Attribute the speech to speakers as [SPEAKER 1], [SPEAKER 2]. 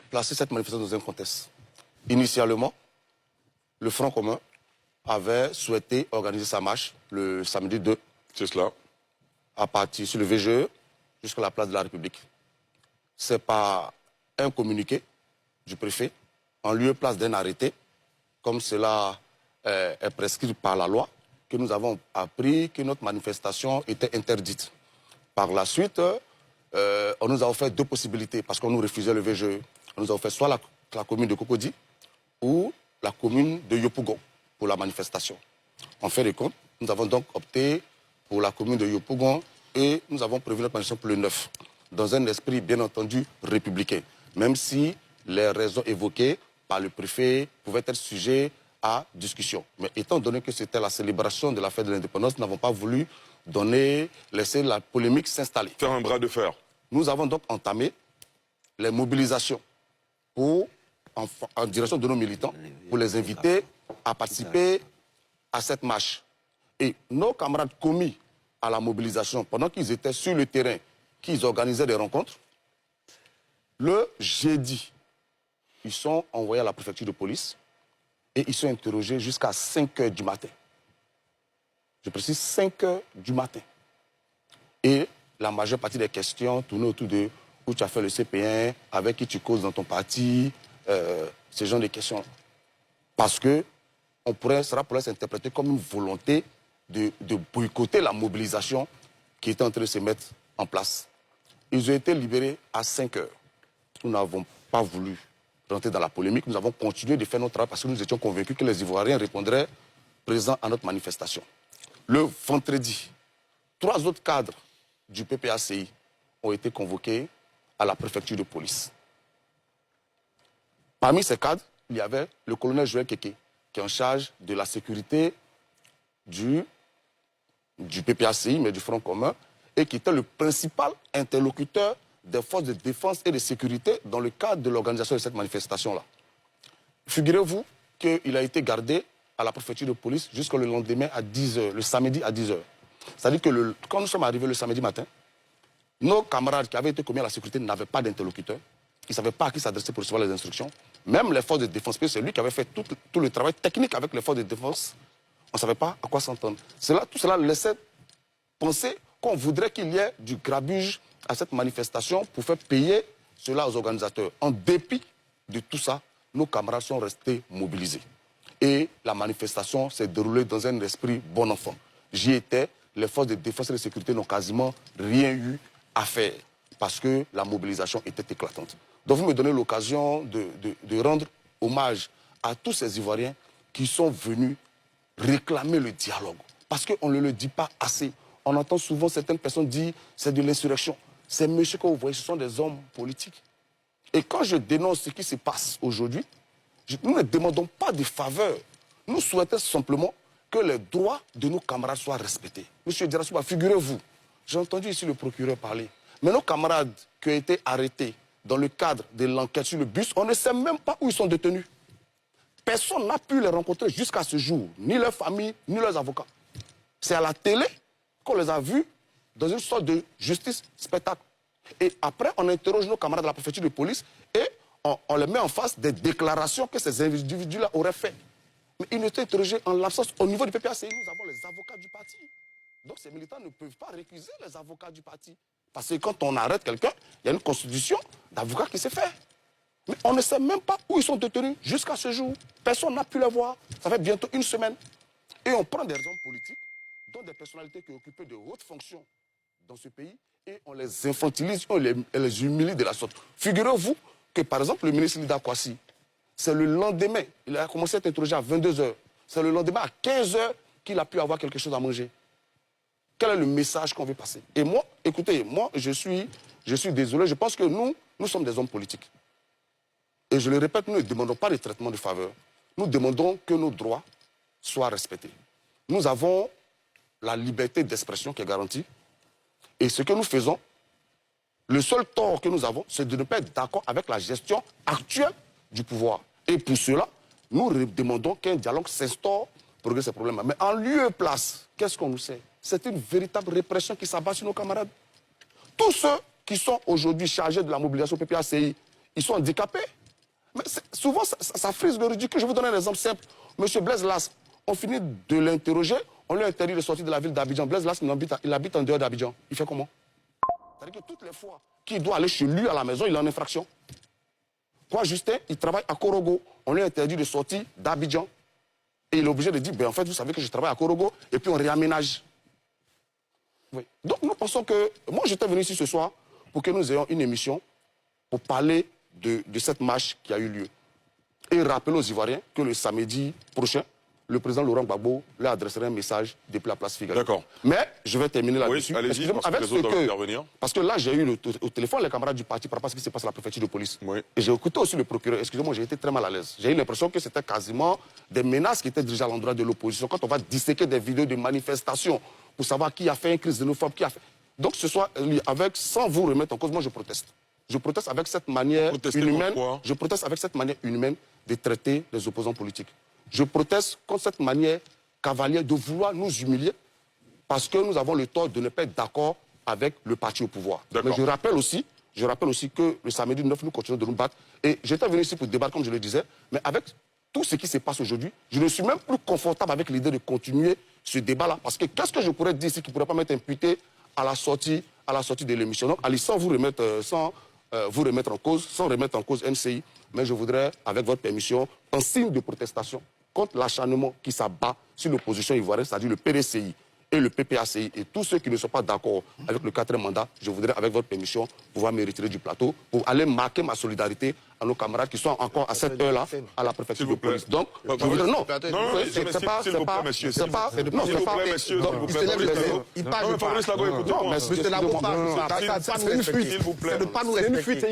[SPEAKER 1] placé cette manifestation dans un contexte. Initialement, le Front commun avait souhaité organiser sa marche le samedi 2.
[SPEAKER 2] C'est cela.
[SPEAKER 1] À partir sur le VGE jusqu'à la place de la République. C'est par un communiqué du préfet, en lieu et place d'un arrêté, comme cela est prescrit par la loi, que nous avons appris que notre manifestation était interdite. Par la suite, on nous a offert deux possibilités, parce qu'on nous refusait le VGE. On nous a offert soit la commune de Cocody ou la commune de Yopougon pour la manifestation. En fin de compte, nous avons donc opté pour la commune de Yopougon et nous avons prévu la manifestation pour le 9, dans un esprit bien entendu républicain, même si les raisons évoquées par le préfet pouvaient être sujets à discussion. Mais étant donné que c'était la célébration de la fête de l'indépendance, nous n'avons pas voulu laisser la polémique s'installer.
[SPEAKER 2] Faire un bras de fer.
[SPEAKER 1] Nous avons donc entamé les mobilisations en direction de nos militants pour les inviter à participer à cette marche. Et nos camarades commis à la mobilisation, pendant qu'ils étaient sur le terrain, qu'ils organisaient des rencontres, le jeudi, ils sont envoyés à la préfecture de police et ils sont interrogés jusqu'à 5 h du matin. Je précise 5 h du matin. Et la majeure partie des questions tournaient autour de où tu as fait le CP1, avec qui tu causes dans ton parti, ce genre de questions. Parce que cela pourrait s'interpréter comme une volonté de boycotter la mobilisation qui était en train de se mettre en place. Ils ont été libérés à 5 h. Nous n'avons pas voulu rentrer dans la polémique. Nous avons continué de faire notre travail parce que nous étions convaincus que les Ivoiriens répondraient présents à notre manifestation. Le vendredi, 3 autres cadres du PPACI ont été convoqués à la préfecture de police. Parmi ces cadres, il y avait le colonel Joël Keke, qui est en charge de la sécurité du PPACI, mais du Front commun, et qui était le principal interlocuteur des forces de défense et de sécurité dans le cadre de l'organisation de cette manifestation-là. Figurez-vous qu'il a été gardé à la préfecture de police jusqu'au lendemain à 10 h, le samedi à 10 h. C'est-à-dire que quand nous sommes arrivés le samedi matin, nos camarades qui avaient été commis à la sécurité n'avaient pas d'interlocuteur. Ils ne savaient pas à qui s'adresser pour recevoir les instructions. Même les forces de défense, c'est lui qui avait fait tout le travail technique avec les forces de défense. On ne savait pas à quoi s'entendre. Tout cela laissait penser qu'on voudrait qu'il y ait du grabuge à cette manifestation pour faire payer cela aux organisateurs. En dépit de tout ça, nos camarades sont restés mobilisés. Et la manifestation s'est déroulée dans un esprit bon enfant. J'y étais, les forces de défense et de sécurité n'ont quasiment rien eu à faire parce que la mobilisation était éclatante. Donc vous me donnez l'occasion de rendre hommage à tous ces Ivoiriens qui sont venus réclamer le dialogue. Parce qu'on ne le dit pas assez. On entend souvent certaines personnes dire c'est de l'insurrection. Ces messieurs que vous voyez, ce sont des hommes politiques. Et quand je dénonce ce qui se passe aujourd'hui, nous ne demandons pas de faveur. Nous souhaitons simplement que les droits de nos camarades soient respectés. Monsieur Dirassouba, figurez-vous, j'ai entendu ici le procureur parler, mais nos camarades qui ont été arrêtés dans le cadre de l'enquête sur le bus, on ne sait même pas où ils sont détenus. Personne n'a pu les rencontrer jusqu'à ce jour, ni leur famille, ni leurs avocats. C'est à la télé qu'on les a vus dans une sorte de justice spectacle. Et après, on interroge nos camarades de la préfecture de police et on les met en face des déclarations que ces individus-là auraient faites. Mais ils étaient interrogés en l'absence. Au niveau du PPACI, nous avons les avocats du parti. Donc ces militants ne peuvent pas récuser les avocats du parti. Parce que quand on arrête quelqu'un, il y a une constitution d'avocats qui s'est faite. Mais on ne sait même pas où ils sont détenus jusqu'à ce jour. Personne n'a pu les voir. Ça fait bientôt une semaine. Et on prend des hommes politiques, dont des personnalités qui occupaient de hautes fonctions dans ce pays, et on les infantilise, on les humilie de la sorte. Figurez-vous que, par exemple, le ministre Lida Kwasi, c'est le lendemain, il a commencé à être interrogé à 22 h. C'est le lendemain à 15 h qu'il a pu avoir quelque chose à manger. Quel est le message qu'on veut passer? Et moi, écoutez, moi, je suis désolé, je pense que nous sommes des hommes politiques. Et je le répète, nous ne demandons pas de traitement de faveur. Nous demandons que nos droits soient respectés. Nous avons la liberté d'expression qui est garantie. Et ce que nous faisons, le seul tort que nous avons, c'est de ne pas être d'accord avec la gestion actuelle du pouvoir. Et pour cela, nous demandons qu'un dialogue s'instaure pour régler ces problèmes. Mais en lieu et place, qu'est-ce qu'on nous sait? C'est une véritable répression qui s'abat sur nos camarades. Tous ceux qui sont aujourd'hui chargés de la mobilisation PPACI, ils sont handicapés Mais souvent, ça frise le ridicule. Je vous donne un exemple simple. Monsieur Blaise Las, on finit de l'interroger, on lui interdit de sortir de la ville d'Abidjan. Blaise Las, il habite en dehors d'Abidjan. Il fait comment? C'est-à-dire que toutes les fois qu'il doit aller chez lui à la maison, il est en infraction. Quoi, Justin, il travaille à Korogo. On lui interdit de sortir d'Abidjan. Et il est obligé de dire, ben, en fait, vous savez que je travaille à Korogo, et puis on réaménage. Oui. Donc nous pensons que... Moi, j'étais venu ici ce soir pour que nous ayons une émission pour parler de cette marche qui a eu lieu. Et rappeler aux Ivoiriens que le samedi prochain, le président Laurent Gbagbo leur adresserait un message depuis la place Figaro.
[SPEAKER 2] D'accord.
[SPEAKER 1] Mais je vais terminer là-dessus.
[SPEAKER 2] Oui, allez-y,
[SPEAKER 1] parce que là, j'ai eu au téléphone les camarades du parti par rapport à ce qui se passe à la préfecture de police.
[SPEAKER 2] Oui.
[SPEAKER 1] Et j'ai écouté aussi le procureur. Excusez-moi, j'ai été très mal à l'aise. J'ai eu l'impression que c'était quasiment des menaces qui étaient dirigées à l'endroit de l'opposition. Quand on va disséquer des vidéos de manifestations pour savoir qui a fait une crise xénophobe, qui a fait... Donc ce soir, sans vous remettre en cause, moi je proteste. Je proteste avec cette manière inhumaine. Je proteste avec cette manière inhumaine de traiter les opposants politiques. Je proteste contre cette manière cavalière de vouloir nous humilier parce que nous avons le tort de ne pas être d'accord avec le parti au pouvoir. Mais je rappelle aussi que le samedi 9, nous continuons de nous battre. Et j'étais venu ici pour débattre, comme je le disais, mais avec tout ce qui se passe aujourd'hui, je ne suis même plus confortable avec l'idée de continuer ce débat-là. Parce que qu'est-ce que je pourrais dire ici qui ne pourrait pas m'être imputé à la sortie de l'émission? Donc, allez, sans vous remettre en cause NCI, mais je voudrais, avec votre permission, en signe de protestation contre l'acharnement qui s'abat sur l'opposition ivoirienne, c'est-à-dire le PDCI et le PPACI et tous ceux qui ne sont pas d'accord avec le 4e mandat, je voudrais, avec votre permission, pouvoir me retirer du plateau pour aller marquer ma solidarité à nos camarades qui sont encore à cette heure-là à la préfecture de police. Donc, je voudrais... Non, c'est pas...
[SPEAKER 3] C'est une fuite.